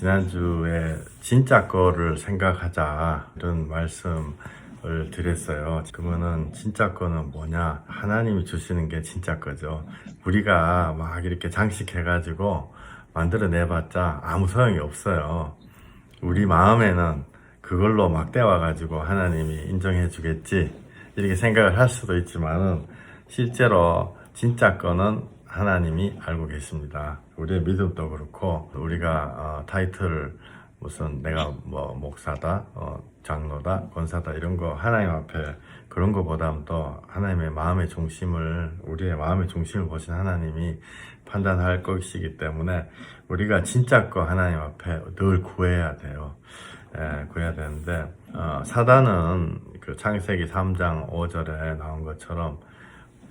지난주에 진짜 거를 생각하자 이런 말씀을 드렸어요. 그러면은 진짜 거는 뭐냐? 하나님이 주시는 게 진짜 거죠. 우리가 막 이렇게 장식해가지고 만들어내봤자 아무 소용이 없어요. 우리 마음에는 그걸로 막 때워가지고 하나님이 인정해 주겠지 이렇게 생각을 할 수도 있지만은 실제로 진짜 거는 하나님이 알고 계십니다. 우리의 믿음도 그렇고 우리가 타이틀 무슨 내가 뭐 목사다, 장로다, 권사다 이런 거 하나님 앞에 그런 거보다는 또 하나님의 마음의 중심을 우리의 마음의 중심을 보신 하나님이 판단할 것이기 때문에 우리가 진짜 거 하나님 앞에 늘 구해야 돼요. 구해야 되는데 사단은 그 창세기 3장 5절에 나온 것처럼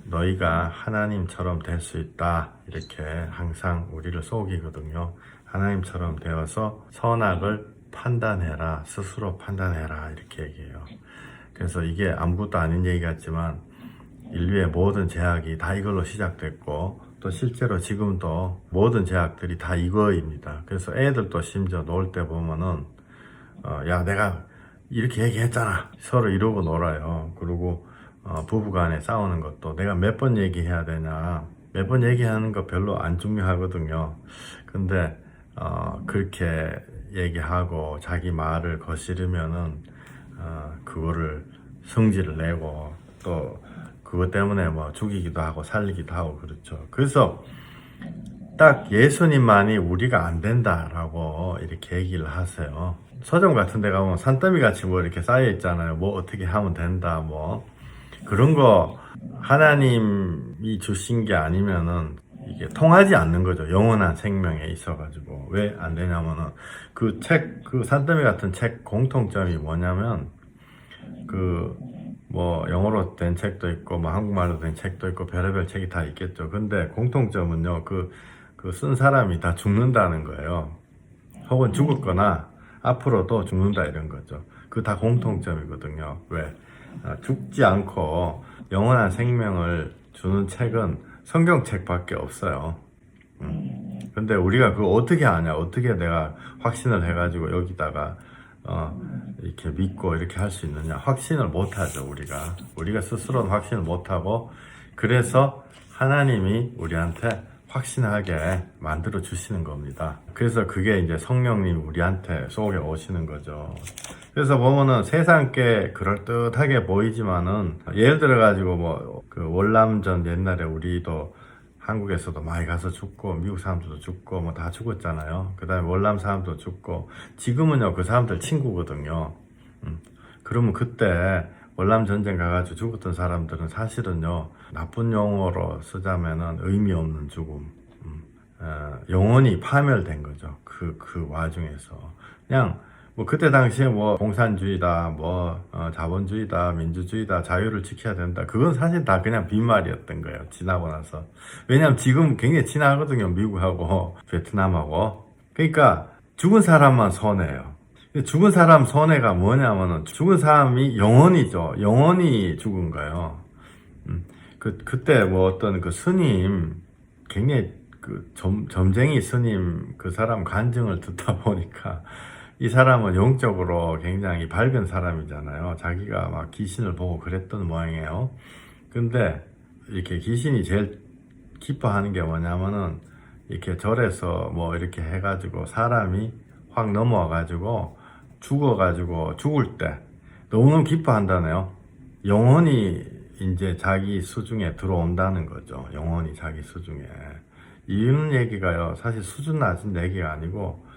너희가 하나님처럼 될 수 있다 이렇게 항상 우리를 속이거든요. 하나님처럼 되어서 선악을 판단해라, 스스로 판단해라 이렇게 얘기해요. 그래서 이게 아무것도 아닌 얘기 같지만 인류의 모든 제약이 다 이걸로 시작됐고 또 실제로 지금도 모든 제약들이 다 이거입니다. 그래서 애들도 심지어 놀 때 보면은 야 내가 이렇게 얘기했잖아 서로 이러고 놀아요. 그리고 부부간에 싸우는 것도 내가 몇 번 얘기해야 되냐, 몇 번 얘기하는 거 별로 안 중요하거든요. 근데 그렇게 얘기하고 자기 말을 거스르면은 그거를 성질을 내고 또 그것 때문에 뭐 죽이기도 하고 살리기도 하고 그렇죠. 그래서 딱 예수님만이 우리가 안 된다라고 이렇게 얘기를 하세요. 서점 같은 데 가면 산더미 같이 뭐 이렇게 쌓여 있잖아요. 뭐 어떻게 하면 된다 뭐 그런 거 하나님이 주신 게 아니면은 이게 통하지 않는 거죠. 영원한 생명에 있어가지고. 왜 안 되냐면은 그 책, 그 산더미 같은 책 공통점이 뭐냐면 뭐 영어로 된 책도 있고 뭐 한국말로 된 책도 있고 별의별 책이 다 있겠죠. 근데 공통점은요. 그 쓴 사람이 다 죽는다는 거예요. 혹은 죽었거나 앞으로도 죽는다 이런 거죠. 그 다 공통점이거든요. 왜? 죽지 않고 영원한 생명을 주는 책은 성경책밖에 없어요. 근데 우리가 그거 어떻게 아냐? 어떻게 내가 확신을 해가지고 여기다가 이렇게 믿고 이렇게 할 수 있느냐? 확신을 못하죠. 우리가 스스로는 확신을 못하고 그래서 하나님이 우리한테 확신하게 만들어 주시는 겁니다. 그래서 그게 이제 성령님 우리한테 속에 오시는 거죠. 그래서 보면은 세상 게 그럴듯하게 보이지만은 예를 들어 가지고 뭐 그 월남전 옛날에 우리도 한국에서도 많이 가서 죽고 미국 사람들도 죽고 뭐 다 죽었잖아요. 그 다음에 월남 사람도 죽고 지금은요 그 사람들 친구거든요. 그러면 그때 월남 전쟁 가가지고 죽었던 사람들은 사실은요 나쁜 용어로 쓰자면은 의미 없는 죽음, 영혼이 파멸된 거죠. 그 와중에서 그냥 뭐 그때 당시에 뭐 공산주의다, 뭐 자본주의다, 민주주의다, 자유를 지켜야 된다. 그건 사실 다 그냥 빈말이었던 거예요. 지나고 나서. 왜냐하면 지금 굉장히 친하거든요. 미국하고 베트남하고. 그러니까 죽은 사람만 손해예요. 죽은 사람 손해가 뭐냐면은 죽은 사람이 영혼이죠. 영혼이 죽은 거예요. 그때 뭐 어떤 그 스님 굉장히 그 점쟁이 스님 그 사람 간증을 듣다 보니까 이 사람은 영적으로 굉장히 밝은 사람이잖아요. 자기가 막 귀신을 보고 그랬던 모양이에요. 근데 이렇게 귀신이 제일 기뻐하는 게 뭐냐면은 이렇게 절에서 뭐 이렇게 해가지고 사람이 확 넘어와가지고 죽어가지고 죽을 때 너무너무 기뻐한다네요. 영혼이 이제 자기 수중에 들어온다는 거죠. 영혼이 자기 수중에. 이런 얘기가요. 사실 수준 낮은 얘기가 아니고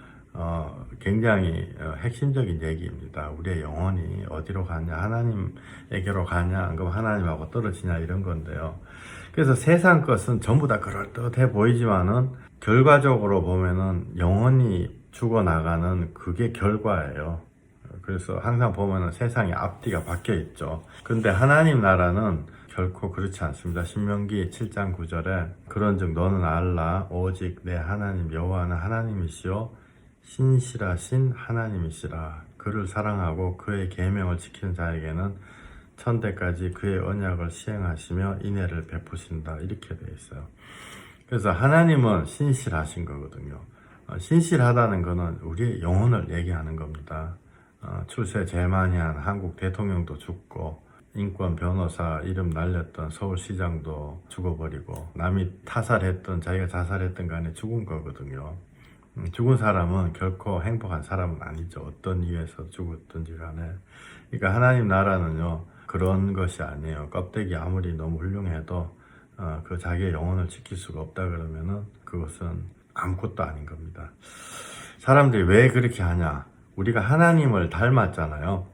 굉장히 핵심적인 얘기입니다. 우리의 영혼이 어디로 가냐, 하나님에게로 가냐, 그럼 하나님하고 떨어지냐 이런 건데요. 그래서 세상 것은 전부 다 그럴듯해 보이지만은 결과적으로 보면은 영혼이 죽어나가는 그게 결과예요. 그래서 항상 보면은 세상의 앞뒤가 바뀌어 있죠. 근데 하나님 나라는 결코 그렇지 않습니다. 신명기 7장 9절에 그런즉 너는 알라 오직 내 하나님 여호와는 하나님이시요 신실하신 하나님이시라. 그를 사랑하고 그의 계명을 지키는 자에게는 천대까지 그의 언약을 시행하시며 인애를 베푸신다. 이렇게 되어 있어요. 그래서 하나님은 신실하신 거거든요. 신실하다는 것은 우리의 영혼을 얘기하는 겁니다. 출세 제일 많이 한 한국 대통령도 죽고, 인권 변호사 이름 날렸던 서울시장도 죽어버리고, 남이 타살했던 자기가 자살했던 간에 죽은 거거든요. 죽은 사람은 결코 행복한 사람은 아니죠. 어떤 이유에서 죽었든지 간에. 그러니까 하나님 나라는요, 그런 것이 아니에요. 껍데기 아무리 너무 훌륭해도 그 자기의 영혼을 지킬 수가 없다 그러면은 그것은 아무것도 아닌 겁니다. 사람들이 왜 그렇게 하냐? 우리가 하나님을 닮았잖아요.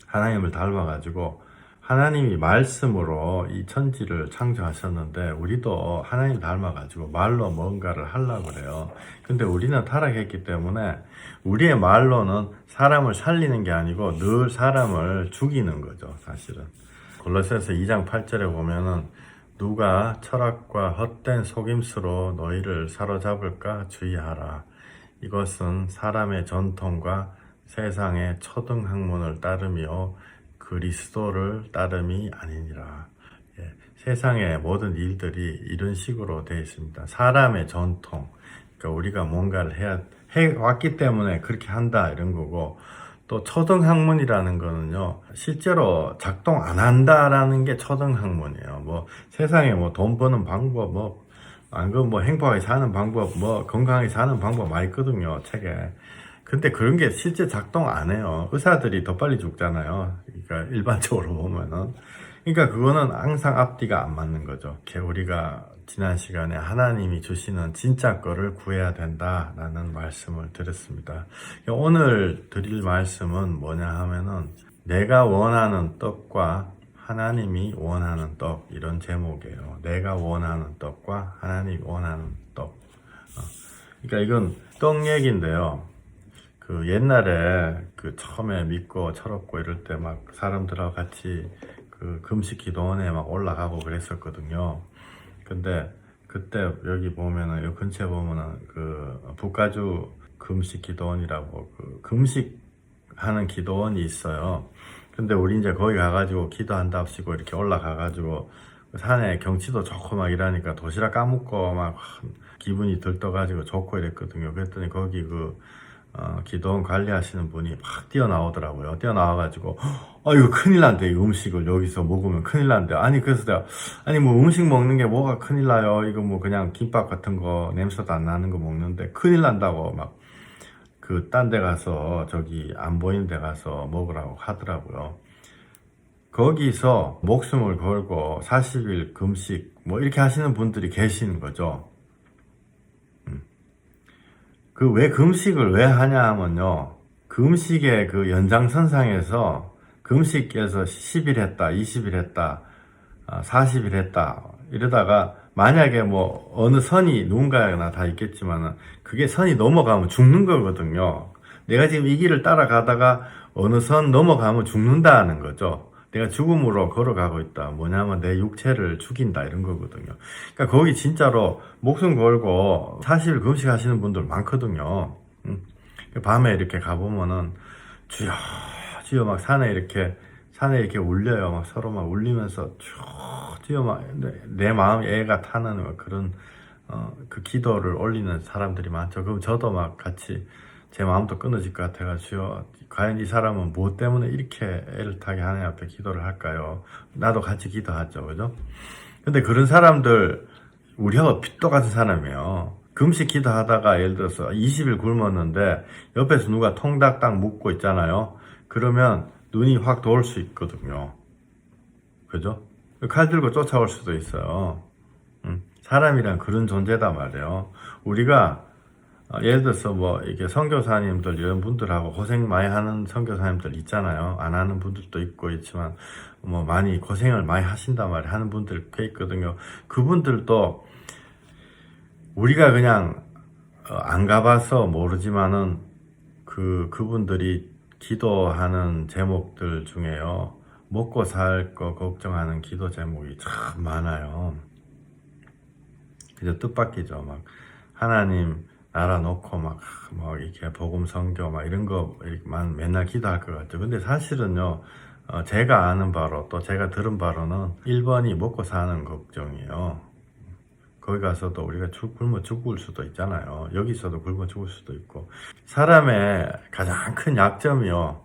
하나님을 닮아가지고 하나님이 말씀으로 이 천지를 창조하셨는데, 우리도 하나님 닮아가지고 말로 뭔가를 하려고 그래요. 근데 우리는 타락했기 때문에 우리의 말로는 사람을 살리는 게 아니고 늘 사람을 죽이는 거죠, 사실은. 골로새서 2장 8절에 보면은, 누가 철학과 헛된 속임수로 너희를 사로잡을까 주의하라. 이것은 사람의 전통과 세상의 초등학문을 따르며 그리스도를 따름이 아니니라. 세상의 모든 일들이 이런 식으로 되어 있습니다. 사람의 전통, 그러니까 우리가 뭔가를 해왔기 때문에 그렇게 한다 이런 거고, 또 초등학문이라는 거는요, 실제로 작동 안 한다라는 게 초등학문이에요. 뭐 세상에 뭐 돈 버는 방법, 뭐 행복하게 사는 방법, 뭐 건강하게 사는 방법 많이 있거든요, 책에. 근데 그런 게 실제 작동 안 해요. 의사들이 더 빨리 죽잖아요. 그러니까 일반적으로 보면은. 그러니까 그거는 항상 앞뒤가 안 맞는 거죠. 우리가 지난 시간에 하나님이 주시는 진짜 거를 구해야 된다라는 말씀을 드렸습니다. 오늘 드릴 말씀은 뭐냐 하면은, 내가 원하는 떡과 하나님이 원하는 떡, 이런 제목이에요. 내가 원하는 떡과 하나님이 원하는 떡. 그러니까 이건 떡 얘기인데요. 그 옛날에 그 처음에 믿고 철없고 이럴 때 막 사람들하고 같이 그 금식 기도원에 막 올라가고 그랬었거든요. 근데 그때 여기 보면은, 요 근처에 보면은 그 북가주 금식 기도원이라고 그 금식하는 기도원이 있어요. 근데 우리 이제 거기 가가지고 기도한답시고 이렇게 올라가가지고 산에 경치도 좋고 막 이러니까 도시락 까먹고 막 기분이 들떠가지고 좋고 이랬거든요. 그랬더니 거기 기도원 관리하시는 분이 막 뛰어나오더라고요. 뛰어나와가지고, 이거 큰일 난대. 이 음식을 여기서 먹으면 큰일 난대. 그래서 내가, 뭐 음식 먹는 게 뭐가 큰일 나요? 이거 뭐 그냥 김밥 같은 거 냄새도 안 나는 거 먹는데 큰일 난다고 막, 딴 데 가서, 저기 안 보이는 데 가서 먹으라고 하더라고요. 거기서 목숨을 걸고 40일 금식, 뭐 이렇게 하시는 분들이 계시는 거죠. 왜 금식을 왜 하냐 하면요, 금식의 그 연장선상에서 금식에서 10일 했다, 20일 했다, 40일 했다 이러다가 만약에 뭐 어느 선이 누군가나 다 있겠지만은 그게 선이 넘어가면 죽는 거거든요. 내가 지금 이 길을 따라가다가 어느 선 넘어가면 죽는다는 거죠. 내가 죽음으로 걸어가고 있다. 뭐냐면 내 육체를 죽인다, 이런 거거든요. 그러니까 거기 진짜로 목숨 걸고 40일 금식하시는 분들 많거든요. 밤에 이렇게 가보면은 주여 주여 막 산에 이렇게 울려요. 막 서로 막 울리면서 주여 막 내 마음 애가 타는 그런 그 기도를 올리는 사람들이 많죠. 그럼 저도 막 같이 제 마음도 끊어질 것 같아가지고, 과연 이 사람은 무엇 때문에 이렇게 애를 타게 하나님 앞에 기도를 할까요? 나도 같이 기도하죠, 그죠? 근데 그런 사람들, 우리하고 똑같은 사람이에요. 금식 기도하다가 예를 들어서 20일 굶었는데 옆에서 누가 통닭딱 묵고 있잖아요. 그러면 눈이 확 돌 수 있거든요. 그죠? 칼 들고 쫓아올 수도 있어요. 사람이란 그런 존재다 말이에요. 우리가 예를 들어서 뭐 이렇게 선교사님들 이런 분들하고 고생 많이 하는 선교사님들 있잖아요. 안 하는 분들도 있고 있지만 뭐 많이 고생을 많이 하신단 말이에요. 하는 분들 꽤 있거든요. 그분들도 우리가 그냥 안 가봐서 모르지만은 그분들이 기도하는 제목들 중에요, 먹고 살 거 걱정하는 기도 제목이 참 많아요. 그저 뜻밖이죠. 막 하나님 나라 놓고 막 이렇게 복음 선교 막 이런 거만 맨날 기도할 것 같죠. 근데 사실은요, 제가 아는 바로 또 제가 들은 바로는 1번이 먹고 사는 걱정이에요. 거기 가서도 우리가 굶어 죽을 수도 있잖아요. 여기서도 굶어 죽을 수도 있고. 사람의 가장 큰 약점이요,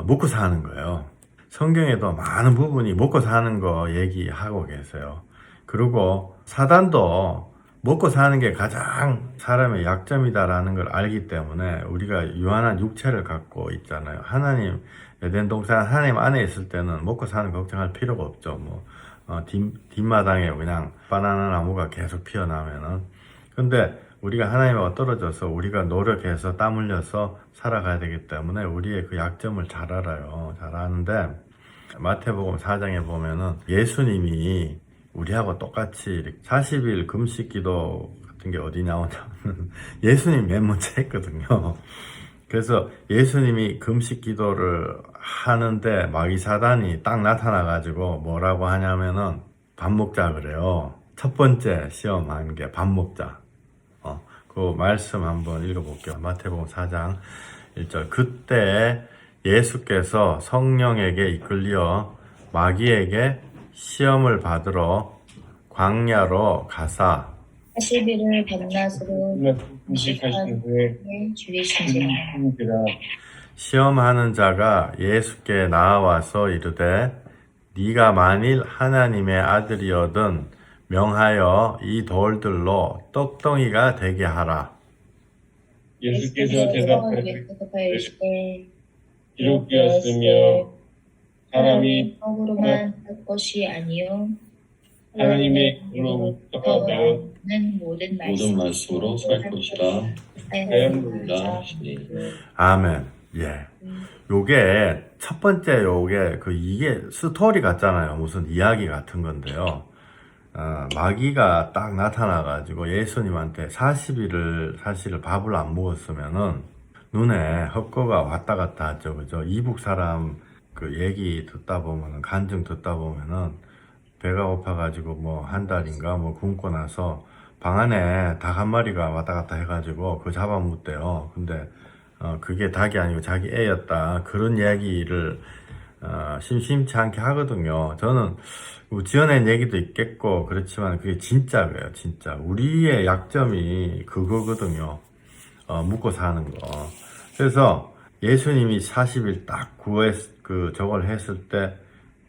먹고 사는 거예요. 성경에도 많은 부분이 먹고 사는 거 얘기하고 계세요. 그리고 사단도 먹고 사는 게 가장 사람의 약점이다라는 걸 알기 때문에 우리가 유한한 육체를 갖고 있잖아요. 하나님, 에덴 동산 하나님 안에 있을 때는 먹고 사는 걱정할 필요가 없죠. 뒷마당에 그냥 바나나 나무가 계속 피어나면은. 근데 우리가 하나님과 떨어져서 우리가 노력해서 땀 흘려서 살아가야 되기 때문에 우리의 그 약점을 잘 알아요. 잘 아는데, 마태복음 4장에 보면은 예수님이 우리하고 똑같이 40일 금식 기도 같은 게 어디 나오냐면 예수님 맨 먼저 했거든요. 그래서 예수님이 금식 기도를 하는데 마귀 사단이 딱 나타나가지고 뭐라고 하냐면은 밥 먹자 그래요. 첫 번째 시험한 게 밥 먹자. 그 말씀 한번 읽어볼게요. 마태복음 4장 1절. 그때 예수께서 성령에게 이끌려 마귀에게 시험을 받으러 광야로 가사 40일을 밤낮으로 금식하신 후에 죽이신지라. 시험하는 자가 예수께 나와서 이르되 네가 만일 하나님의 아들이거든 명하여 이 돌들로 떡덩이가 되게 하라. 예수께서 대답하시되 대답하시되 기록되었으며 사람이 떡으로만 살 것이 아니요 하나님의 이름으로부터 나온 모든 모든 말씀으로 살 것이라 하였느니라. 하시니. 아멘. 예. 요게 첫 번째 요게 이게 스토리 같잖아요. 무슨 이야기 같은 건데요. 마귀가 딱 나타나가지고 예수님한테 40일을 사실 밥을 안 먹었으면은 눈에 헛거가 왔다 갔다 하죠. 그죠? 이북 사람 그 얘기 듣다 보면은, 간증 듣다 보면은 배가 고파가지고 한 달인가 굶고 나서 방 안에 닭 한 마리가 왔다 갔다 해가지고 그거 잡아먹대요. 근데 그게 닭이 아니고 자기 애였다. 그런 이야기를 심심치 않게 하거든요. 저는 지어낸 얘기도 있겠고 그렇지만 그게 진짜예요. 진짜 우리의 약점이 그거거든요. 묵고 사는 거. 그래서 예수님이 40일 딱 저걸 했을 때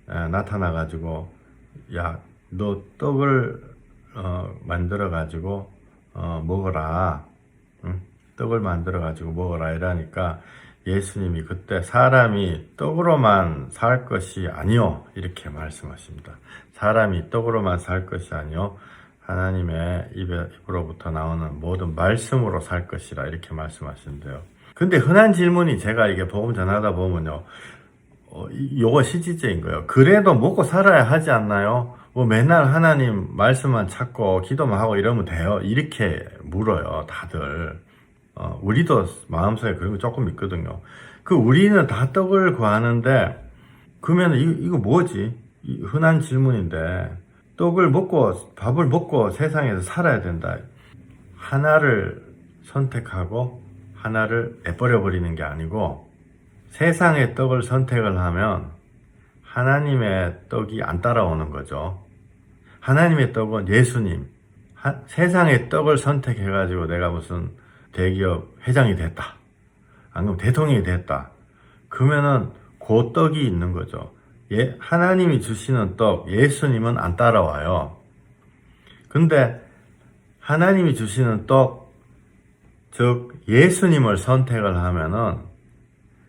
나타나가지고 야, 너 떡을 만들어가지고 먹어라. 응? 떡을 만들어가지고 먹어라 이러니까 예수님이 그때 사람이 떡으로만 살 것이 아니요 이렇게 말씀하십니다. 사람이 떡으로만 살 것이 아니요 하나님의 입으로부터 나오는 모든 말씀으로 살 것이라 이렇게 말씀하시는데요. 근데 흔한 질문이 제가 이게 복음 전하다 보면요, 요거 실질적인 거예요. 그래도 먹고 살아야 하지 않나요? 맨날 하나님 말씀만 찾고 기도만 하고 이러면 돼요? 이렇게 물어요, 다들. 우리도 마음속에 그런 거 조금 있거든요. 우리는 다 떡을 구하는데, 그러면 이거 뭐지? 흔한 질문인데, 밥을 먹고 세상에서 살아야 된다. 하나를 선택하고 하나를 내버려버리는 게 아니고, 세상의 떡을 선택을 하면 하나님의 떡이 안 따라오는 거죠. 하나님의 떡은 예수님. 세상의 떡을 선택해가지고 내가 무슨 대기업 회장이 됐다. 아니면 대통령이 됐다. 그러면은 그 떡이 있는 거죠. 하나님이 주시는 떡, 예수님은 안 따라와요. 근데 하나님이 주시는 떡, 즉 예수님을 선택을 하면은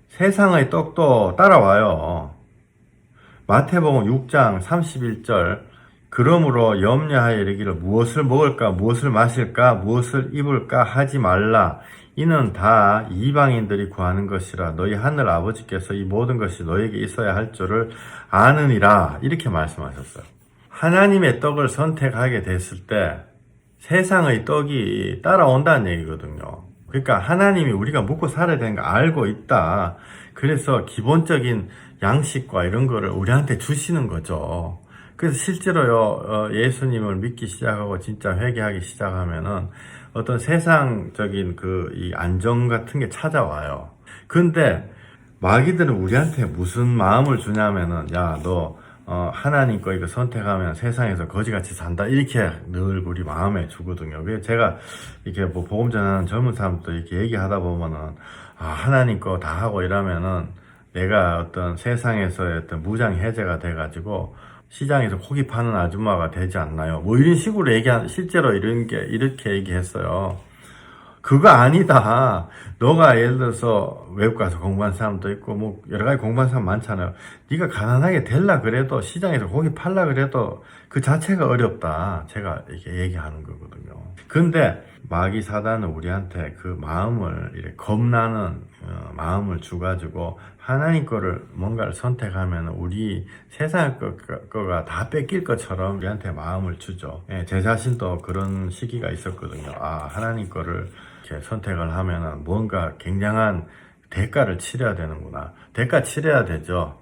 세상의 떡도 따라와요. 마태복음 6장 31절 그러므로 염려하여 이르기를 무엇을 먹을까 무엇을 마실까 무엇을 입을까 하지 말라. 이는 다 이방인들이 구하는 것이라 너희 하늘 아버지께서 이 모든 것이 너에게 있어야 할 줄을 아느니라. 이렇게 말씀하셨어요. 하나님의 떡을 선택하게 됐을 때 세상의 떡이 따라온다는 얘기거든요. 그러니까 하나님이 우리가 먹고 살아야 되는 거 알고 있다. 그래서 기본적인 양식과 이런 거를 우리한테 주시는 거죠. 그래서 실제로요, 예수님을 믿기 시작하고 진짜 회개하기 시작하면은 어떤 세상적인 이 안정 같은 게 찾아와요. 근데 마귀들은 우리한테 무슨 마음을 주냐면은, 야, 너 하나님 거 이거 선택하면 세상에서 거지같이 산다. 이렇게 늘 우리 마음에 주거든요. 그래서 제가 이렇게 뭐 복음 전하는 젊은 사람들 이렇게 얘기하다 보면은, 하나님 거 다 하고 이러면은 내가 어떤 세상에서의 어떤 무장 해제가 돼가지고 시장에서 고기 파는 아줌마가 되지 않나요? 뭐 이런 식으로 실제로 이렇게 얘기했어요. 그거 아니다. 너가 예를 들어서 외국 가서 공부한 사람도 있고 뭐 여러 가지 공부한 사람 많잖아요. 네가 가난하게 될라 그래도 시장에서 고기 팔라 그래도 그 자체가 어렵다. 제가 이렇게 얘기하는 거거든요. 근데 마귀 사단은 우리한테 그 마음을 이렇게 겁나는 마음을 주가지고 하나님 거를 뭔가를 선택하면 우리 세상 거가 다 뺏길 것처럼 우리한테 마음을 주죠. 제 자신도 그런 시기가 있었거든요. 하나님 거를 이렇게 선택을 하면은 뭔가 굉장한 대가를 치러야 되는구나. 대가 치러야 되죠.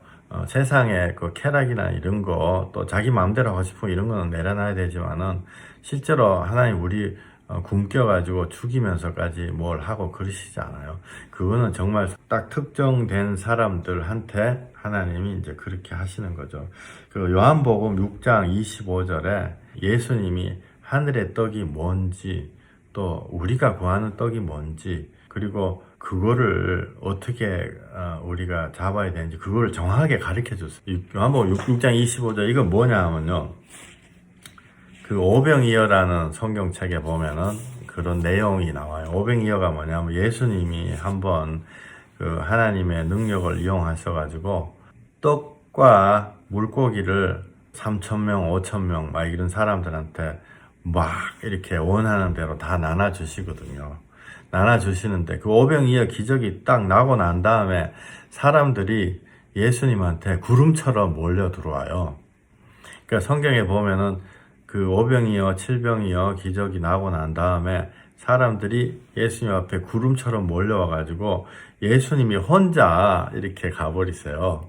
세상에 그 쾌락이나 이런 거, 또 자기 마음대로 하고 싶은 이런 거는 내려놔야 되지만은, 실제로 하나님 우리 굶겨가지고 죽이면서까지 뭘 하고 그러시지 않아요. 그거는 정말 딱 특정된 사람들한테 하나님이 이제 그렇게 하시는 거죠. 그 요한복음 6장 25절에 예수님이 하늘의 떡이 뭔지, 또 우리가 구하는 떡이 뭔지, 그리고 그거를 어떻게 우리가 잡아야 되는지 그거를 정확하게 가르쳐 줬어요. 요한복음 6장 25절 이건 뭐냐 하면요, 그 오병이어라는 성경책에 보면은 그런 내용이 나와요. 오병이어가 뭐냐면 예수님이 한번 그 하나님의 능력을 이용하셔가지고 떡과 물고기를 3,000명, 5,000명 막 이런 사람들한테 막 이렇게 원하는 대로 다 나눠주시거든요. 나눠주시는데 그 오병이어 기적이 딱 나고 난 다음에 사람들이 예수님한테 구름처럼 몰려 들어와요. 그러니까 성경에 보면은 그 오병이어, 칠병이어 기적이 나고 난 다음에 사람들이 예수님 앞에 구름처럼 몰려와가지고 예수님이 혼자 이렇게 가버리세요.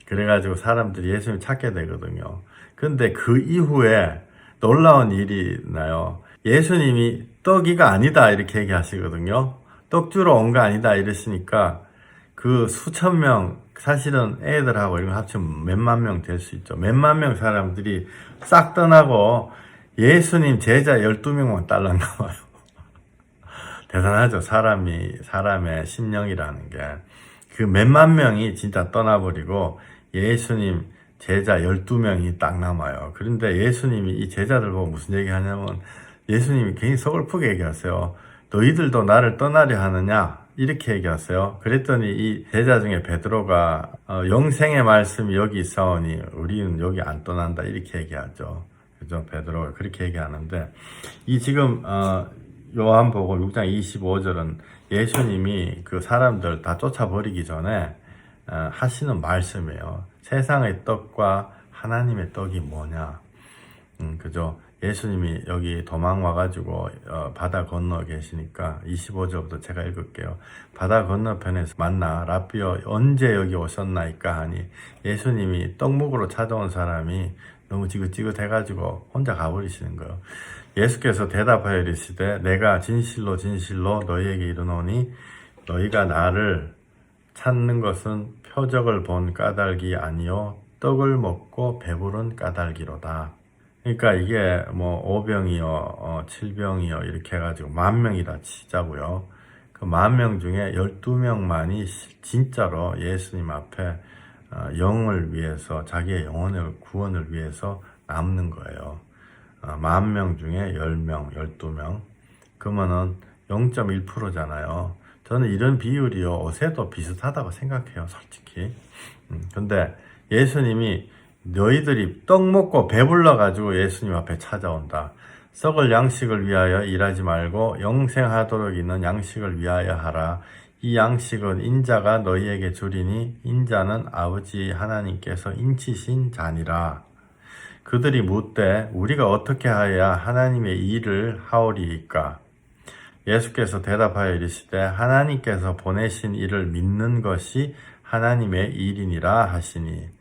그래가지고 사람들이 예수님 찾게 되거든요. 근데 그 이후에 놀라운 일이 나요. 예수님이 떡이가 아니다 이렇게 얘기하시거든요. 떡 주러 온 거 아니다 이러시니까 그 수천 명, 사실은 애들하고 이런 거 합치면 몇만 명 될 수 있죠. 몇만 명 사람들이 싹 떠나고 예수님 제자 12명만 딸랑 남아요. 대단하죠. 사람의 심령이라는 게. 그 몇만 명이 진짜 떠나버리고 예수님 제자 12명이 딱 남아요. 그런데 예수님이 이 제자들 보고 무슨 얘기 하냐면 예수님이 괜히 서글프게 얘기하세요. 너희들도 나를 떠나려 하느냐? 이렇게 얘기하세요. 그랬더니 이 제자 중에 베드로가 영생의 말씀이 여기 있사오니 우리는 여기 안 떠난다 이렇게 얘기하죠. 그죠? 베드로가 그렇게 얘기하는데 이 지금 요한복음 6장 25절은 예수님이 그 사람들 다 쫓아버리기 전에 하시는 말씀이에요. 세상의 떡과 하나님의 떡이 뭐냐? 그죠? 예수님이 여기 도망 와가지고 바다 건너 계시니까 25절부터 제가 읽을게요. 바다 건너편에서 만나 라비어 언제 여기 오셨나이까 하니 예수님이 떡 먹으러 찾아온 사람이 너무 지긋지긋해가지고 혼자 가버리시는 거예요. 예수께서 대답하여 이르시되 내가 진실로 진실로 너희에게 이르노니 너희가 나를 찾는 것은 표적을 본 까닭이 아니요 떡을 먹고 배부른 까닭이로다. 그러니까 이게 뭐 오병이어, 칠병이어 이렇게 해가지고 10,000명이다 치자고요. 그 10,000명 중에 12명만이 진짜로 예수님 앞에 영을 위해서 자기의 영혼의 구원을 위해서 남는 거예요. 10,000명 중에 10명, 12명. 그러면은 0.1%잖아요. 저는 이런 비율이요 어제도 비슷하다고 생각해요, 솔직히. 근데 예수님이 너희들이 떡 먹고 배불러 가지고 예수님 앞에 찾아온다. 썩을 양식을 위하여 일하지 말고 영생하도록 있는 양식을 위하여 하라. 이 양식은 인자가 너희에게 주리니 인자는 아버지 하나님께서 인치신 자니라. 그들이 묻되 우리가 어떻게 하여야 하나님의 일을 하오리이까? 예수께서 대답하여 이르시되 하나님께서 보내신 이를 믿는 것이 하나님의 일이니라 하시니.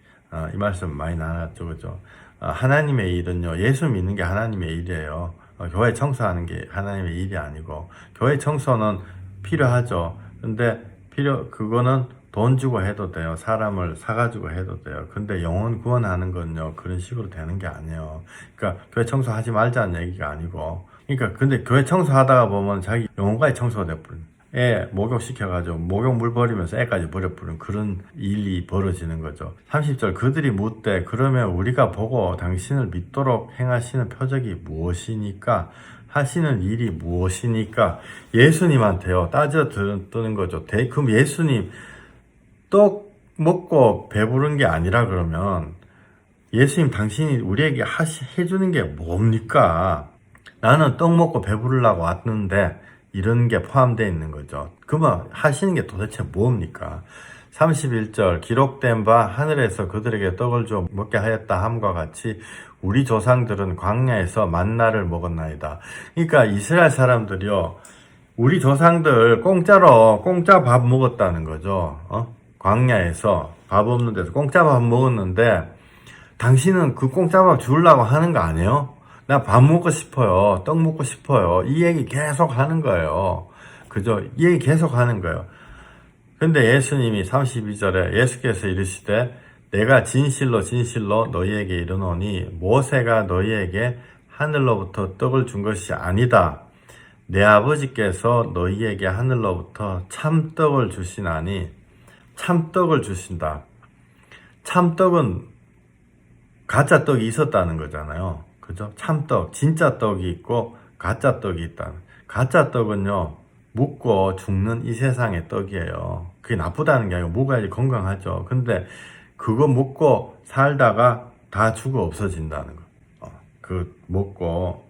이 말씀 많이 나눴죠, 그죠? 하나님의 일은요, 예수 믿는 게 하나님의 일이에요. 교회 청소하는 게 하나님의 일이 아니고, 교회 청소는 필요하죠. 근데 그거는 돈 주고 해도 돼요. 사람을 사가지고 해도 돼요. 근데 영혼 구원하는 건요, 그런 식으로 되는 게 아니에요. 그러니까 교회 청소하지 말자는 얘기가 아니고, 그러니까 근데 교회 청소하다가 보면 자기 영혼까지 청소가 돼버려요. 애 목욕시켜가지고 목욕 물 버리면서 애까지 버려버리는 그런 일이 벌어지는 거죠. 30절 그들이 묻되 그러면 우리가 보고 당신을 믿도록 행하시는 표적이 무엇이니까 하시는 일이 무엇이니까 예수님한테요 따져 뜨는 거죠. 그럼 예수님 떡 먹고 배부른 게 아니라 그러면 예수님 당신이 우리에게 해주는 게 뭡니까? 나는 떡 먹고 배부르려고 왔는데 이런 게 포함되어 있는 거죠. 그러면 하시는 게 도대체 뭡니까? 31절 기록된 바 하늘에서 그들에게 떡을 줘 먹게 하였다 함과 같이 우리 조상들은 광야에서 만나를 먹었나이다. 그러니까 이스라엘 사람들이요 우리 조상들 공짜 밥 먹었다는 거죠. 광야에서 밥 없는 데서 공짜 밥 먹었는데 당신은 그 공짜 밥 주려고 하는 거 아니에요? 나 밥 먹고 싶어요. 떡 먹고 싶어요. 이 얘기 계속 하는 거예요. 그죠? 이 얘기 계속 하는 거예요. 근데 예수님이 32절에 예수께서 이르시되 내가 진실로 너희에게 이르노니 모세가 너희에게 하늘로부터 떡을 준 것이 아니다. 내 아버지께서 너희에게 하늘로부터 참떡을 주시나니 참떡을 주신다. 참떡은 가짜 떡이 있었다는 거잖아요. 그죠? 참떡, 진짜 떡이 있고 가짜 떡이 있다. 가짜 떡은요 묵고 죽는 이 세상의 떡이에요. 그게 나쁘다는 게 아니고 묵어야지 건강하죠. 근데 그거 먹고 살다가 다 죽어 없어진다는 거. 그 먹고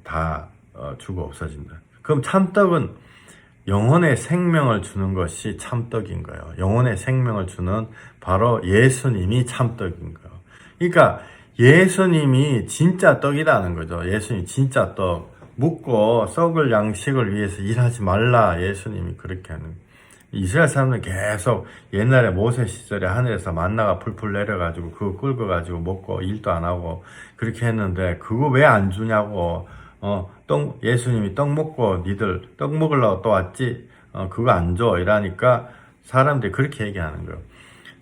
다 죽어 없어진다. 그럼 참떡은 영혼의 생명을 주는 것이 참떡인 거예요. 영혼의 생명을 주는 바로 예수님이 참떡인 거예요. 그러니까 예수님이 진짜 떡이라는 거죠. 예수님이 진짜 떡. 묵고 썩을 양식을 위해서 일하지 말라. 예수님이 그렇게 하는 거예요. 이스라엘 사람들은 계속 옛날에 모세 시절에 하늘에서 만나가 풀풀 내려가지고 그거 끓여가지고 먹고 일도 안 하고 그렇게 했는데 그거 왜 안 주냐고. 예수님이 떡 먹고 니들 떡 먹으려고 또 왔지? 그거 안 줘. 이러니까 사람들이 그렇게 얘기하는 거예요.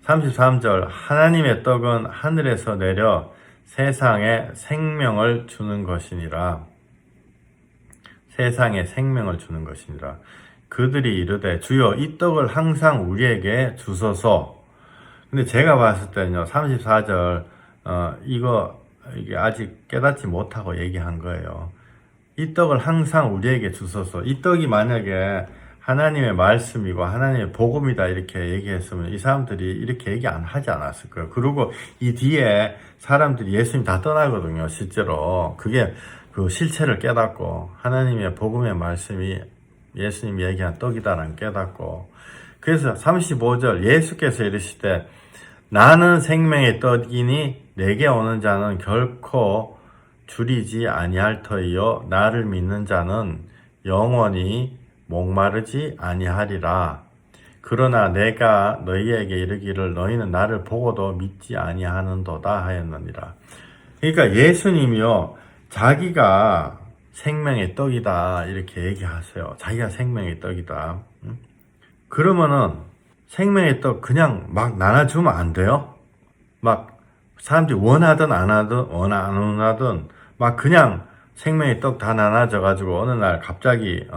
33절 하나님의 떡은 하늘에서 내려 세상에 생명을 주는 것이니라. 세상에 생명을 주는 것이니라. 그들이 이르되 주여 이 떡을 항상 우리에게 주소서. 근데 제가 봤을 때는요 34절 이게 아직 깨닫지 못하고 얘기한 거예요. 이 떡을 항상 우리에게 주소서. 이 떡이 만약에 하나님의 말씀이고 하나님의 복음이다 이렇게 얘기했으면 이 사람들이 이렇게 얘기 안 하지 않았을 거예요. 그리고 이 뒤에 사람들이 예수님 다 떠나거든요. 실제로 그게 그 실체를 깨닫고 하나님의 복음의 말씀이 예수님이 얘기한 떡이다라는 깨닫고. 그래서 35절 예수께서 이르시되 나는 생명의 떡이니 내게 오는 자는 결코 줄이지 아니할 터이요 나를 믿는 자는 영원히 목마르지 아니하리라. 그러나 내가 너희에게 이르기를 너희는 나를 보고도 믿지 아니하는도다 하였느니라. 그러니까 예수님이요 자기가 생명의 떡이다 이렇게 얘기하세요. 자기가 생명의 떡이다. 그러면은 생명의 떡 그냥 막 나눠주면 안 돼요? 막 사람들이 원하든 안 원하든 막 그냥 생명의 떡 다 나눠져 가지고 어느 날 갑자기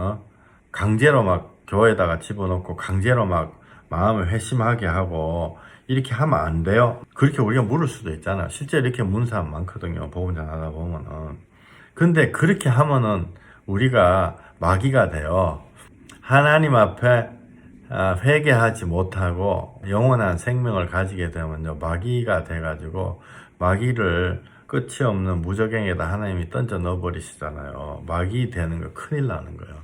강제로 막 교회에다가 집어넣고 강제로 막 마음을 회심하게 하고 이렇게 하면 안 돼요? 그렇게 우리가 물을 수도 있잖아. 실제 이렇게 묻는 사람 많거든요. 복음 전하다 보면은. 근데 그렇게 하면은 우리가 마귀가 돼요. 하나님 앞에 회개하지 못하고 영원한 생명을 가지게 되면요 마귀가 돼가지고 마귀를 끝이 없는 무저갱에다 하나님이 던져 넣어버리시잖아요. 마귀 되는 거 큰일 나는 거예요.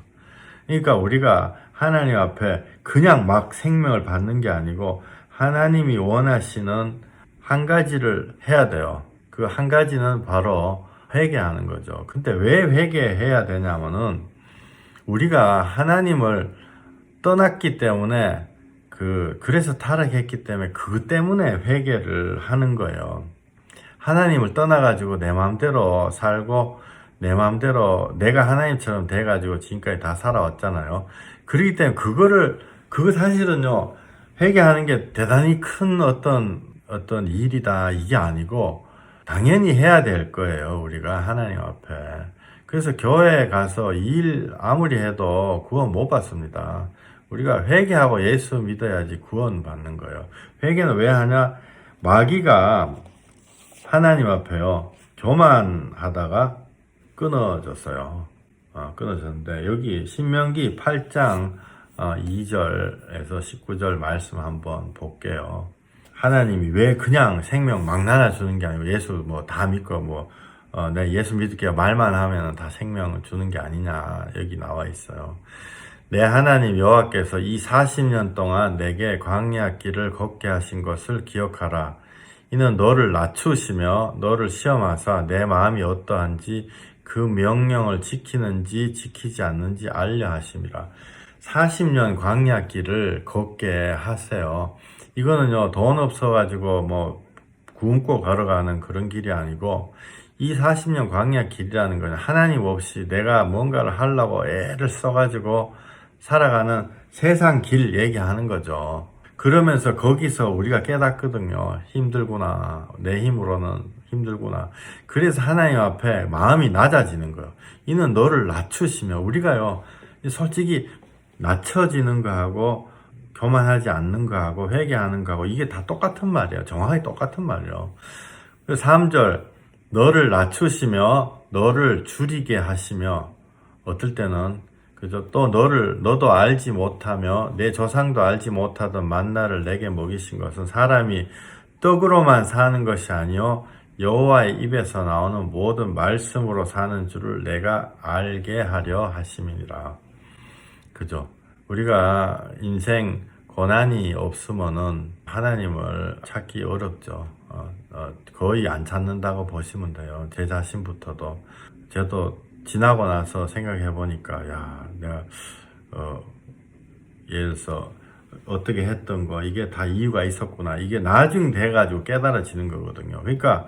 그러니까 우리가 하나님 앞에 그냥 막 생명을 받는 게 아니고 하나님이 원하시는 한 가지를 해야 돼요. 그 한 가지는 바로 회개하는 거죠. 근데 왜 회개해야 되냐면은 우리가 하나님을 떠났기 때문에 그래서 타락했기 때문에 그것 때문에 회개를 하는 거예요. 하나님을 떠나가지고 내 마음대로 살고 내 마음대로 내가 하나님처럼 돼가지고 지금까지 다 살아왔잖아요. 그렇기 때문에 그거 사실은요 회개하는 게 대단히 큰 어떤 일이다 이게 아니고 당연히 해야 될 거예요. 우리가 하나님 앞에. 그래서 교회에 가서 일 아무리 해도 구원 못 받습니다. 우리가 회개하고 예수 믿어야지 구원 받는 거예요. 회개는 왜 하냐? 마귀가 하나님 앞에요. 교만하다가 끊어졌어요. 끊어졌는데 여기 신명기 8장 2절에서 19절 말씀 한번 볼게요. 하나님이 왜 그냥 생명 막 나눠주는 게 아니고 예수 뭐 다 믿고 내가 예수 믿을게요 말만 하면 다 생명을 주는 게 아니냐 여기 나와 있어요. 내 하나님 여호와께서 이 40년 동안 내게 광야 길을 걷게 하신 것을 기억하라. 이는 너를 낮추시며 너를 시험하사 내 마음이 어떠한지 그 명령을 지키는지 지키지 않는지 알려 하심이라. 40년 광야 길을 걷게 하세요. 이거는요, 돈 없어가지고 굶고 걸어가는 그런 길이 아니고, 이 40년 광야 길이라는 건 하나님 없이 내가 뭔가를 하려고 애를 써가지고 살아가는 세상 길 얘기하는 거죠. 그러면서 거기서 우리가 깨닫거든요. 힘들구나. 내 힘으로는 힘들구나. 그래서 하나님 앞에 마음이 낮아지는 거예요. 이는 너를 낮추시며, 우리가요, 솔직히 낮춰지는 거하고 교만하지 않는 거하고 회개하는 거하고 이게 다 똑같은 말이에요. 정확하게 똑같은 말이에요. 3절 너를 낮추시며 너를 줄이게 하시며, 어떨 때는 그죠? 또 너도 알지 못하며 내 조상도 알지 못하던 만나를 내게 먹이신 것은 사람이 떡으로만 사는 것이 아니요 여호와의 입에서 나오는 모든 말씀으로 사는 줄을 내가 알게 하려 하심이니라. 그죠? 우리가 인생 고난이 없으면은 하나님을 찾기 어렵죠. 거의 안 찾는다고 보시면 돼요. 제 자신부터도. 저도 지나고 나서 생각해 보니까, 내가, 예를 들어서, 어떻게 했던 거, 이게 다 이유가 있었구나. 이게 나중 돼가지고 깨달아지는 거거든요. 그러니까,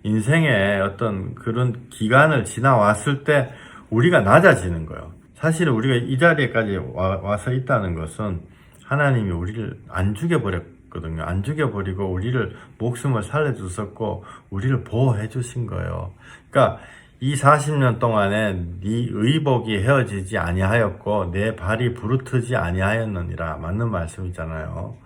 인생의 어떤 그런 기간을 지나왔을 때, 우리가 낮아지는 거예요. 사실은 우리가 이 자리에까지 와서 있다는 것은, 하나님이 우리를 안 죽여버렸거든요. 안 죽여버리고, 우리를 목숨을 살려주셨고, 우리를 보호해 주신 거예요. 그러니까, 이 40년 동안에 네 의복이 헤어지지 아니하였고 내 발이 부르트지 아니하였느니라. 맞는 말씀이잖아요.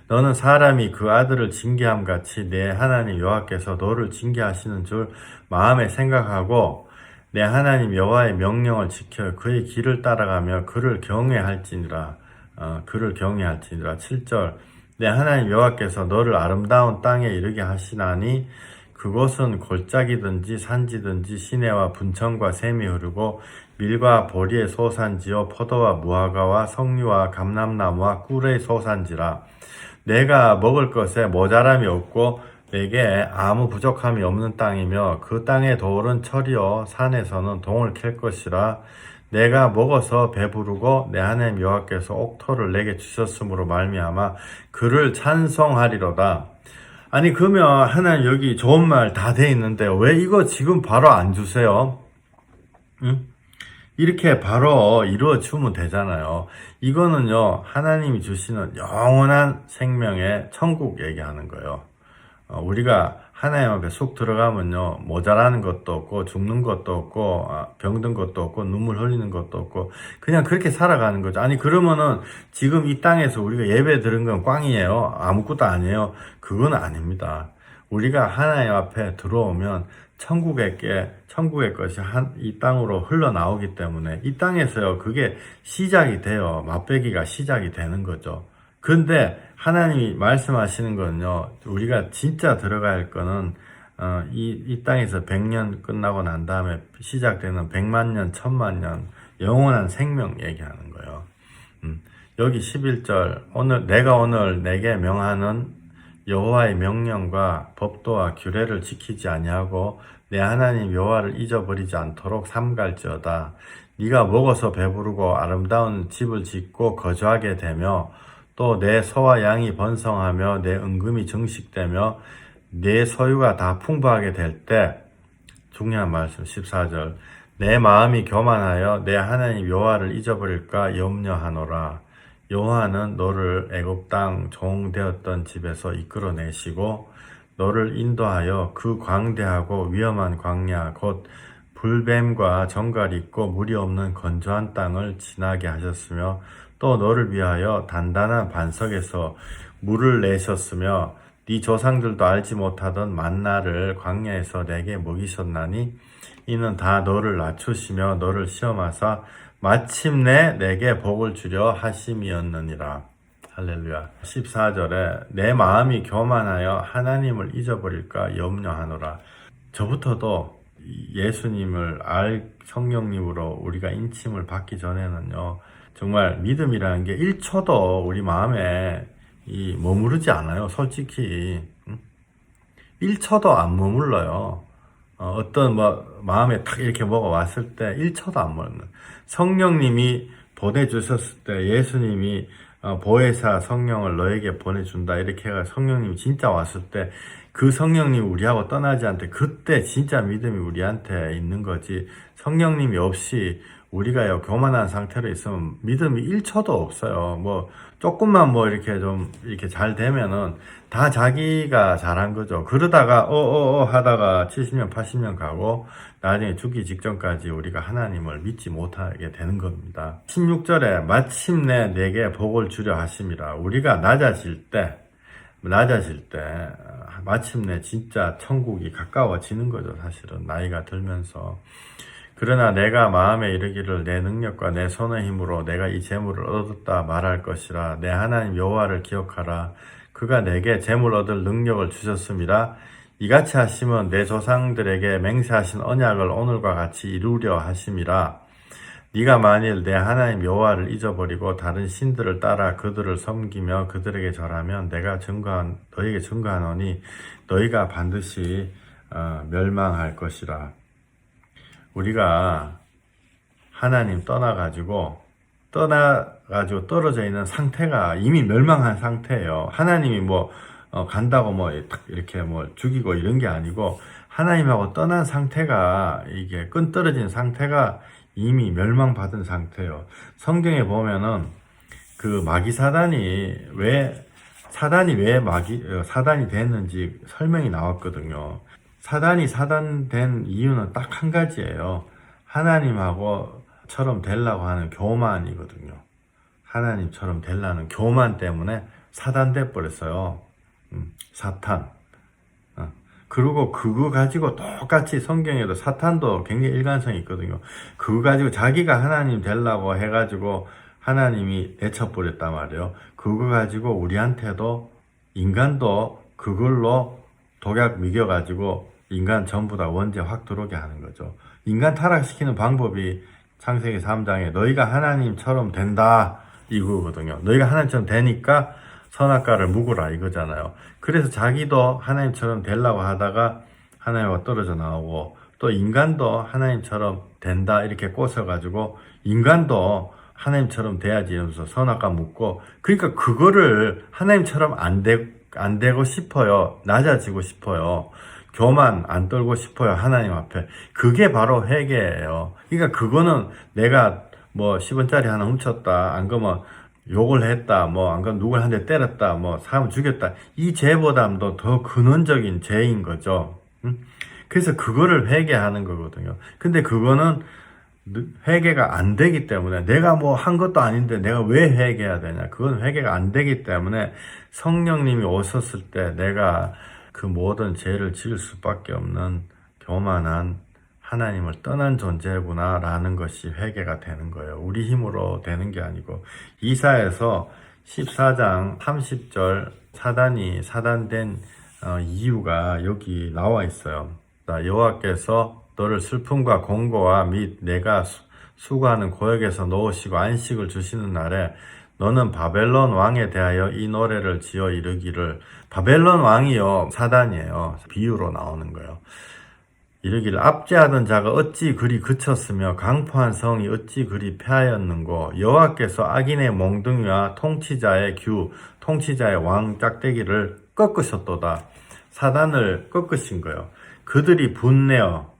너는 사람이 그 아들을 징계함 같이 내 하나님 여호와께서 너를 징계하시는 줄 마음에 생각하고 내 하나님 여호와의 명령을 지켜 그의 길을 따라가며 그를 경외할지니라. 7절 내 하나님 여호와께서 너를 아름다운 땅에 이르게 하시나니 그곳은 골짜기든지 산지든지 시내와 분천과 샘이 흐르고 밀과 보리의 소산지요 포도와 무화과와 석류와 감람나무와 꿀의 소산지라. 내가 먹을 것에 모자람이 없고 내게 아무 부족함이 없는 땅이며 그 땅의 돌은 철이요 산에서는 동을 캘 것이라. 내가 먹어서 배부르고 내 하나님 여호와께서 옥토를 내게 주셨으므로 말미암아 그를 찬송하리로다. 아니 그러면 하나님 여기 좋은 말 다 돼 있는데 왜 이거 지금 바로 안 주세요? 응? 이렇게 바로 이루어주면 되잖아요. 이거는요 하나님이 주시는 영원한 생명의 천국 얘기하는 거예요. 우리가 하나님 앞에 쑥 들어가면요 모자라는 것도 없고 죽는 것도 없고 병든 것도 없고 눈물 흘리는 것도 없고 그냥 그렇게 살아가는 거죠. 아니 그러면은 지금 이 땅에서 우리가 예배 드린 건 꽝이에요? 아무것도 아니에요? 그건 아닙니다. 우리가 하나님 앞에 들어오면 천국의 것이 이 땅으로 흘러나오기 때문에 이 땅에서요 그게 시작이 돼요. 맛배기가 시작이 되는 거죠. 근데 하나님이 말씀하시는 건요, 우리가 진짜 들어갈 거는, 이 땅에서 100년 끝나고 난 다음에 시작되는 100만 년, 1000만 년, 영원한 생명 얘기하는 거예요. 여기 11절, 내가 오늘 내게 명하는 여호와의 명령과 법도와 규례를 지키지 아니하고 내 하나님 여호와를 잊어버리지 않도록 삼갈지어다. 네가 먹어서 배부르고 아름다운 집을 짓고 거주하게 되며 또 내 소와 양이 번성하며 내 은금이 증식되며 내 소유가 다 풍부하게 될 때, 중요한 말씀 14절 내 마음이 교만하여 내 하나님 여호와를 잊어버릴까 염려하노라. 여호와는 너를 애굽 땅 종 되었던 집에서 이끌어내시고 너를 인도하여 그 광대하고 위험한 광야 곧 불뱀과 정갈이 있고 물이 없는 건조한 땅을 지나게 하셨으며 또 너를 위하여 단단한 반석에서 물을 내셨으며 네 조상들도 알지 못하던 만나를 광야에서 내게 먹이셨나니 이는 다 너를 낮추시며 너를 시험하사 마침내 내게 복을 주려 하심이었느니라. 할렐루야. 14절에 내 마음이 교만하여 하나님을 잊어버릴까 염려하노라. 저부터도 예수님을 알 성령님으로 우리가 인침을 받기 전에는요, 정말 믿음이라는 게 1초도 우리 마음에 머무르지 않아요. 솔직히 1초도 안 머물러요. 어떤 마음에 탁 이렇게 뭐가 왔을 때 1초도 안 머무르는. 성령님이 보내주셨을 때 예수님이 보혜사 성령을 너에게 보내준다 이렇게 해가 성령님이 진짜 왔을 때 그 성령님이 우리하고 떠나지 않대. 그때 진짜 믿음이 우리한테 있는 거지. 성령님이 없이 우리가 교만한 상태로 있으면 믿음이 1초도 없어요. 조금만 이렇게 좀 이렇게 잘 되면은 다 자기가 잘한 거죠. 그러다가 하다가 70년 80년 가고 나중에 죽기 직전까지 우리가 하나님을 믿지 못하게 되는 겁니다. 16절에 마침내 내게 복을 주려 하심이라. 우리가 낮아질 때 마침내 진짜 천국이 가까워지는 거죠. 사실은 나이가 들면서. 그러나 내가 마음에 이르기를 내 능력과 내 손의 힘으로 내가 이 재물을 얻었다 말할 것이라. 내 하나님 여호와를 기억하라. 그가 내게 재물 얻을 능력을 주셨음이라. 이같이 하시면 내 조상들에게 맹세하신 언약을 오늘과 같이 이루려 하심이라. 네가 만일 내 하나님 여호와를 잊어버리고 다른 신들을 따라 그들을 섬기며 그들에게 절하면 내가 너에게 증거하노니 너희가 반드시 멸망할 것이라. 우리가 하나님 떠나가지고 떨어져 있는 상태가 이미 멸망한 상태예요. 하나님이 간다고 이렇게 죽이고 이런 게 아니고 하나님하고 떠난 상태가 이게 끈 떨어진 상태가 이미 멸망받은 상태예요. 성경에 보면은 그 마귀 사단이 왜 사단이 됐는지 설명이 나왔거든요. 사단이 사단된 이유는 딱 한 가지예요. 하나님하고처럼 되려고 하는 교만이거든요. 하나님처럼 되려는 교만 때문에 사단돼 버렸어요. 사탄. 그리고 그거 가지고 똑같이 성경에도 사탄도 굉장히 일관성이 있거든요. 그거 가지고 자기가 하나님 되려고 해가지고 하나님이 내쳐버렸단 말이에요. 그거 가지고 우리한테도 인간도 그걸로 독약 미겨가지고 인간 전부 다 원죄 확 들어오게 하는 거죠. 인간 타락시키는 방법이 창세기 3장에 너희가 하나님처럼 된다 이거거든요. 너희가 하나님처럼 되니까 선악과를 묵으라 이거잖아요. 그래서 자기도 하나님처럼 되려고 하다가 하나님과 떨어져 나오고 또 인간도 하나님처럼 된다 이렇게 꽂아가지고 인간도 하나님처럼 돼야지 이러면서 선악과 묵고 그러니까 그거를 하나님처럼 안 되고 싶어요. 낮아지고 싶어요. 교만 안 떨고 싶어요. 하나님 앞에. 그게 바로 회개예요. 그러니까 그거는 내가 10원짜리 하나 훔쳤다. 안 그러면 욕을 했다, 안 그러면 누굴 한 대 때렸다, 사람 죽였다. 이 죄보다도 더 근원적인 죄인 거죠. 그래서 그거를 회개하는 거거든요. 근데 그거는 회개가 안 되기 때문에 내가 한 것도 아닌데 내가 왜 회개해야 되냐. 그건 회개가 안 되기 때문에 성령님이 오셨을 때 내가 그 모든 죄를 지을 수밖에 없는 교만한 하나님을 떠난 존재구나 라는 것이 회개가 되는 거예요. 우리 힘으로 되는 게 아니고 이사야서 14장 30절 사단이 사단된 이유가 여기 나와 있어요. 여호와께서 너를 슬픔과 공고와 및 내가 수고하는 고역에서 놓으시고 안식을 주시는 날에 너는 바벨론 왕에 대하여 이 노래를 지어 이르기를. 바벨론 왕이요 사단이에요. 비유로 나오는 거예요. 이르기를 압제하던 자가 어찌 그리 그쳤으며 강포한 성이 어찌 그리 패하였는고 여호와께서 악인의 몽둥이와 통치자의 통치자의 왕 짝대기를 꺾으셨도다. 사단을 꺾으신 거예요. 그들이 분내어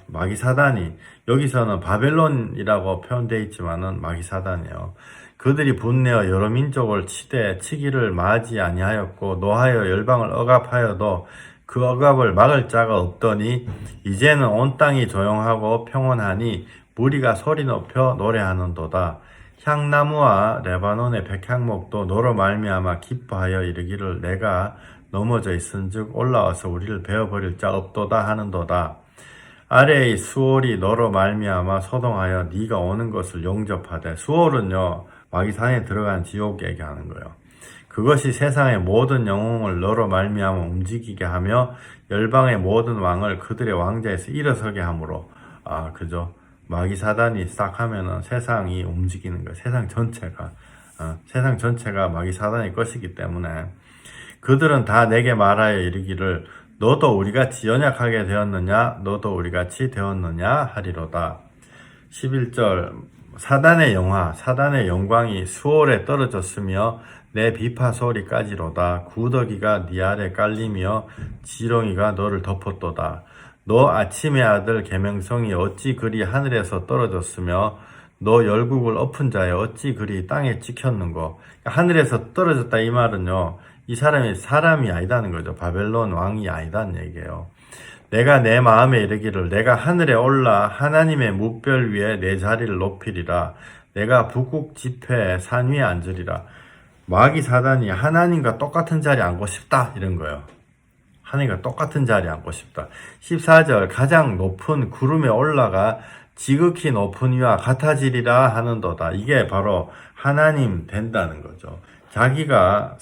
마귀 사단이 여기서는 바벨론이라고 표현되어 있지만은 마귀 사단이에요. 그들이 분내어 여러 민족을 치기를 맞이 아니하였고 노하여 열방을 억압하여도 그 억압을 막을 자가 없더니 이제는 온 땅이 조용하고 평온하니 무리가 소리 높여 노래하는도다. 향나무와 레바논의 백향목도 너로 말미암아 기뻐하여 이르기를 내가 넘어져 있은즉 올라와서 우리를 베어버릴 자 없도다 하는도다. 아래의 수월이 너로 말미암아 소동하여 네가 오는 것을 용접하되, 수월은요 마귀산에 들어간 지옥 얘기하는 거예요. 그것이 세상의 모든 영웅을 너로 말미암아 움직이게 하며 열방의 모든 왕을 그들의 왕자에서 일어서게 하므로, 그죠? 마귀 사단이 싹 하면은 세상이 움직이는 거예요. 세상 전체가 마귀 사단의 것이기 때문에 그들은 다 내게 말하여 이르기를 너도 우리같이 연약하게 되었느냐 너도 우리같이 되었느냐 하리로다. 11절 사단의 영광이 수월에 떨어졌으며 내 비파 소리까지로다. 구더기가 네 아래 깔리며 지렁이가 너를 덮었도다. 너 아침의 아들 계명성이 어찌 그리 하늘에서 떨어졌으며 너 열국을 엎은 자여 어찌 그리 땅에 찍혔는고. 하늘에서 떨어졌다 이 말은요 이 사람이 아니다는 거죠. 바벨론 왕이 아니다는 얘기예요. 내가 내 마음에 이르기를 내가 하늘에 올라 하나님의 뭇별 위에 내 자리를 높이리라. 내가 북극 지폐 산 위에 앉으리라. 마귀 사단이 하나님과 똑같은 자리에 앉고 싶다 이런 거예요. 하나님과 똑같은 자리에 앉고 싶다. 14절 가장 높은 구름에 올라가 지극히 높은 이와 같아지리라 하는도다. 이게 바로 하나님 된다는 거죠. 자기가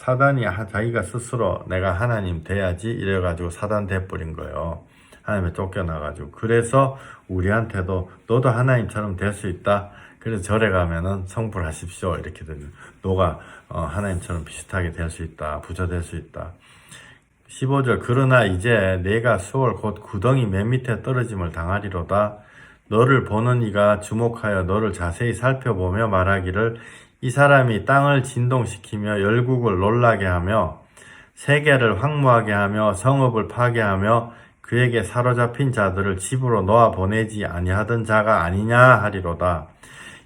스스로 내가 하나님 돼야지 이래가지고 사단 돼버린 거예요. 하나님에 쫓겨나가지고. 그래서 우리한테도 너도 하나님처럼 될 수 있다. 그래서 절에 가면은 성불 하십시오 이렇게 되는, 너가 하나님처럼 비슷하게 될 수 있다. 부자 될 수 있다. 15절 그러나 이제 내가 수월 곧 구덩이 맨 밑에 떨어짐을 당하리로다. 너를 보는 이가 주목하여 너를 자세히 살펴보며 말하기를 이 사람이 땅을 진동시키며 열국을 놀라게 하며 세계를 황무하게 하며 성읍을 파괴하며 그에게 사로잡힌 자들을 집으로 놓아 보내지 아니하던 자가 아니냐 하리로다.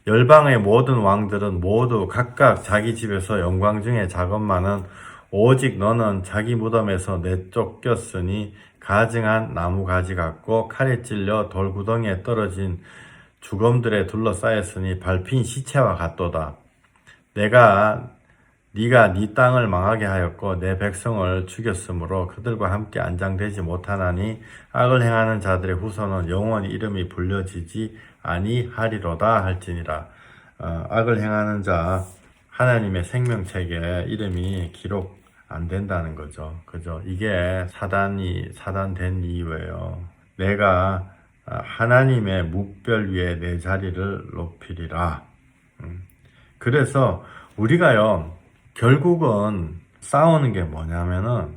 열방의 모든 왕들은 모두 각각 자기 집에서 영광 중에 작업만은 오직 너는 자기 무덤에서 내쫓겼으니 가증한 나무 가지 같고 칼에 찔려 돌구덩이에 떨어진 죽음들에 둘러싸였으니 밟힌 시체와 같도다. 네가 네 땅을 망하게 하였고 내 백성을 죽였으므로 그들과 함께 안장되지 못하나니 악을 행하는 자들의 후손은 영원히 이름이 불려지지 아니하리로다 할지니라. 악을 행하는 자 하나님의 생명책에 이름이 기록 안 된다는 거죠. 그죠? 이게 사단된 이유예요. 내가 하나님의 뭇별 위에 내 자리를 높이리라. 그래서 우리가요, 결국은 싸우는 게 뭐냐면은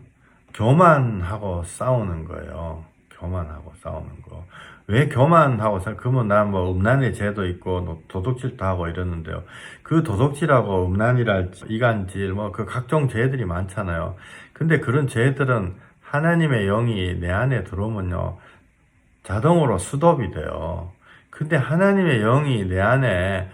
교만하고 싸우는 거예요. 교만하고 싸우는 거. 왜 교만하고 그러면 난 뭐 음란의 죄도 있고 도둑질도 하고 이러는데요. 그 도둑질하고 음란이랄지 이간질 뭐 그 각종 죄들이 많잖아요. 근데 그런 죄들은 하나님의 영이 내 안에 들어오면요 자동으로 스톱이 돼요. 근데 하나님의 영이 내 안에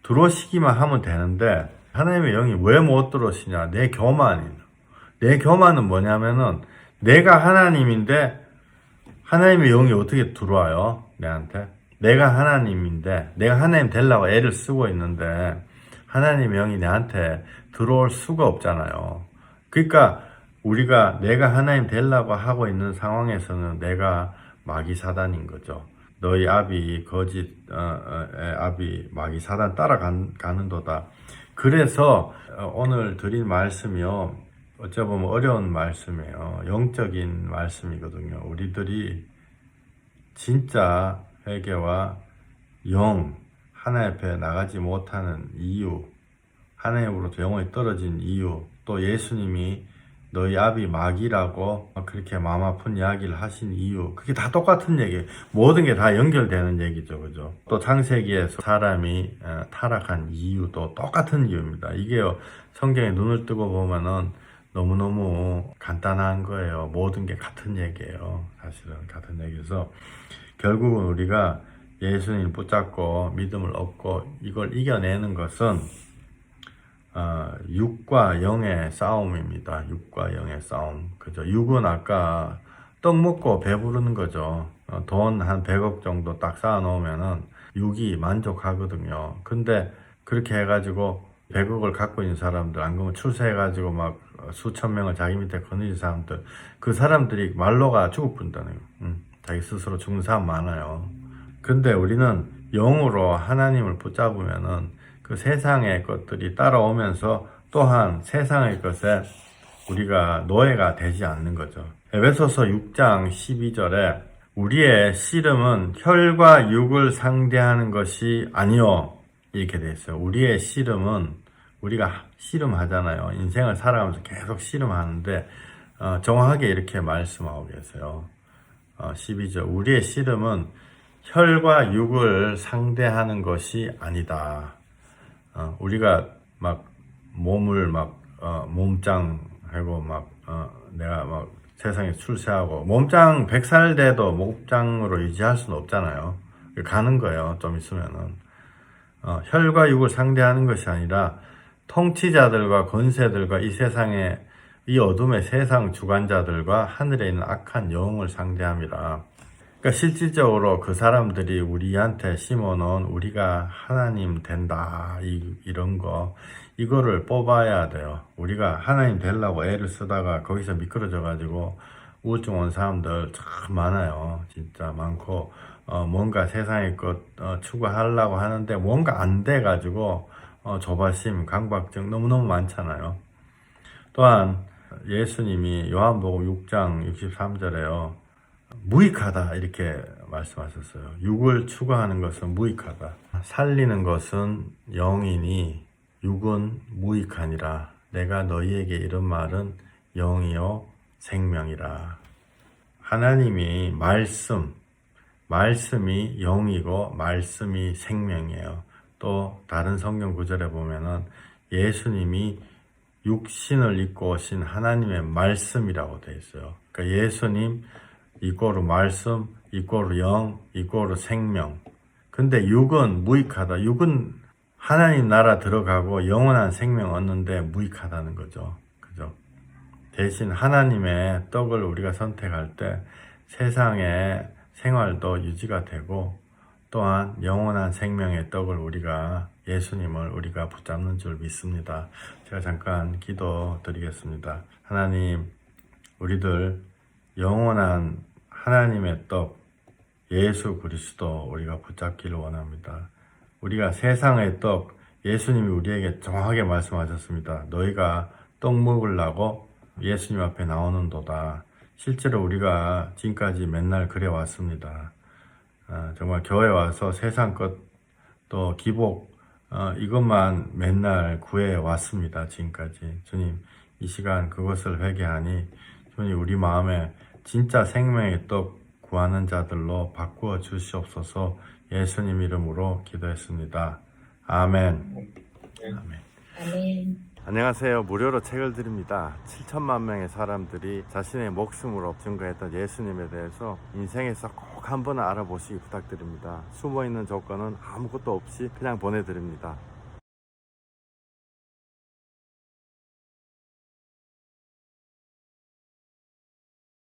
들어오시기만 하면 되는데 하나님의 영이 왜 못 들어오시냐? 내 교만은 뭐냐면은 내가 하나님인데 하나님의 영이 어떻게 들어와요? 내한테? 내가 하나님인데 내가 하나님 되려고 애를 쓰고 있는데 하나님의 영이 내한테 들어올 수가 없잖아요. 그러니까 우리가 내가 하나님 되려고 하고 있는 상황에서는 내가 마귀 사단인 거죠. 너희 아비 아비 마귀 사단 따라가는도다. 그래서 오늘 드린 말씀이요, 어찌 보면 어려운 말씀이에요. 영적인 말씀이거든요. 우리들이 진짜 회개와 하나님 앞에 나가지 못하는 이유, 하나님으로부터 영혼이 떨어진 이유, 또 예수님이 너희 아비 마귀라고 그렇게 마음 아픈 이야기를 하신 이유, 그게 다 똑같은 얘기예요. 모든 게 다 연결되는 얘기죠. 그죠? 또 창세기에서 사람이 타락한 이유도 똑같은 이유입니다. 이게요, 성경에 눈을 뜨고 보면은 너무너무 간단한 거예요. 모든 게 같은 얘기예요. 사실은 같은 얘기여서 결국은 우리가 예수님을 붙잡고 믿음을 얻고 이걸 이겨내는 것은 육과 영의 싸움입니다. 육과 영의 싸움. 그죠? 육은 아까 떡 먹고 배부르는 거죠. 돈 한 100억 정도 딱 쌓아 놓으면은 육이 만족하거든요. 근데 그렇게 해가지고 100억을 갖고 있는 사람들, 안 그러면 출세해가지고 막 수천 명을 자기 밑에 거느린 사람들, 그 사람들이 말로가 죽을 뿐다네요. 자기 스스로 죽는 사람 많아요. 근데 우리는 영으로 하나님을 붙잡으면은 그 세상의 것들이 따라오면서 또한 세상의 것에 우리가 노예가 되지 않는 거죠. 에베소서 6장 12절에 우리의 씨름은 혈과 육을 상대하는 것이 아니요, 이렇게 돼 있어요. 우리의 씨름은, 우리가 씨름하잖아요. 인생을 살아가면서 계속 씨름하는데 정확하게 이렇게 말씀하고 계세요. 12절, 우리의 씨름은 혈과 육을 상대하는 것이 아니다. 우리가 막 몸을 막 몸짱하고 막 내가 막 세상에 출세하고 몸짱 100살 돼도 몸짱으로 유지할 수는 없잖아요. 가는 거예요. 좀 있으면은 혈과 육을 상대하는 것이 아니라 통치자들과 권세들과 이 세상의 이 어둠의 세상 주관자들과 하늘에 있는 악한 영을 상대함이라. 그러니까 실질적으로 그 사람들이 우리한테 심어놓은 우리가 하나님 된다 이런 거, 이거를 뽑아야 돼요. 우리가 하나님 되려고 애를 쓰다가 거기서 미끄러져 가지고 우울증 온 사람들 참 많아요. 진짜 많고 뭔가 세상의 것 추구하려고 하는데 뭔가 안 돼 가지고 조바심, 강박증 너무너무 많잖아요. 또한 예수님이 요한복음 6장 63절에요. 무익하다 이렇게 말씀하셨어요. 육을 추구하는 것은 무익하다. 살리는 것은 영이니 육은 무익하니라. 내가 너희에게 이런 말은 영이요 생명이라. 하나님이 말씀이 영이고 말씀이 생명이에요. 또 다른 성경 구절에 보면은 예수님이 육신을 입고 오신 하나님의 말씀이라고 되어 있어요. 그러니까 예수님 이꼬르 말씀, 이꼬르 영, 이꼬르 생명. 근데 육은 무익하다. 육은 하나님 나라 들어가고 영원한 생명 얻는데 무익하다는 거죠. 그죠? 대신 하나님의 떡을 우리가 선택할 때 세상의 생활도 유지가 되고 또한 영원한 생명의 떡을 예수님을 우리가 붙잡는 줄 믿습니다. 제가 잠깐 기도 드리겠습니다. 하나님, 우리들 영원한 하나님의 떡, 예수 그리스도 우리가 붙잡기를 원합니다. 우리가 세상의 떡, 예수님이 우리에게 정확하게 말씀하셨습니다. 너희가 떡 먹으려고 예수님 앞에 나오는도다. 실제로 우리가 지금까지 맨날 그래 왔습니다. 정말 교회 와서 세상 것, 또 기복, 이것만 맨날 구해 왔습니다. 지금까지. 주님, 이 시간 그것을 회개하니 주님 우리 마음에 진짜 생명의 떡 구하는 자들로 바꾸어 주시옵소서. 예수님 이름으로 기도했습니다. 아멘. 아멘. 아멘. 안녕하세요. 무료로 책을 드립니다. 7천만 명의 사람들이 자신의 목숨으로 증거했던 예수님에 대해서 인생에서 꼭 한번 알아보시기 부탁드립니다. 숨어있는 조건은 아무것도 없이 그냥 보내드립니다.